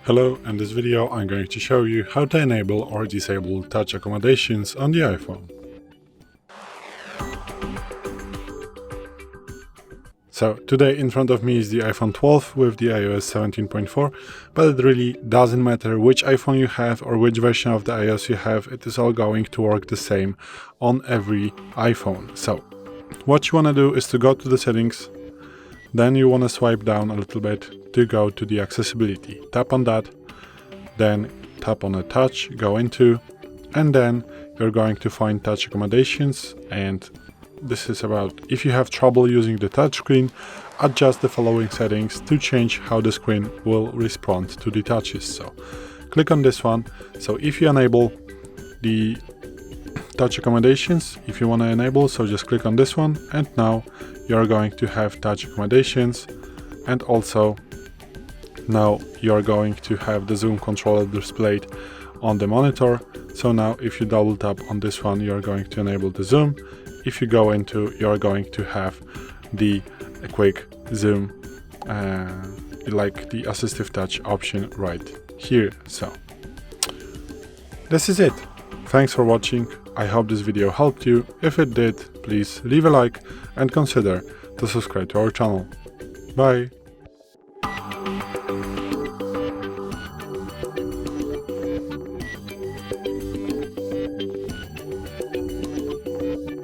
Hello, in this video I'm going to show you how to enable or disable touch accommodations on the iPhone. So today in front of me is the iPhone 12 with the iOS 17.4, but it really doesn't matter which iPhone you have or which version of the iOS you have, it is all going to work the same on every iPhone. So what you want to do is to go to the settings, then you want to swipe down a little bit to go to the accessibility. Tap on that, then tap on the touch, go into, and then you're going to find touch accommodations, and this is about if you have trouble using the touch screen, adjust the following settings to change how the screen will respond to the touches. So click on this one. So if you enable the touch accommodations, if you want to enable, so just click on this one, and now you're going to have touch accommodations, and also now you're going to have the zoom controller displayed on the monitor. So now if you double tap on this one, you're going to enable the zoom. If you go into, you're going to have the quick zoom, like the assistive touch option right here. So this is it. Thanks for watching. I hope this video helped you. If it did, please leave a like and consider to subscribe to our channel. Bye.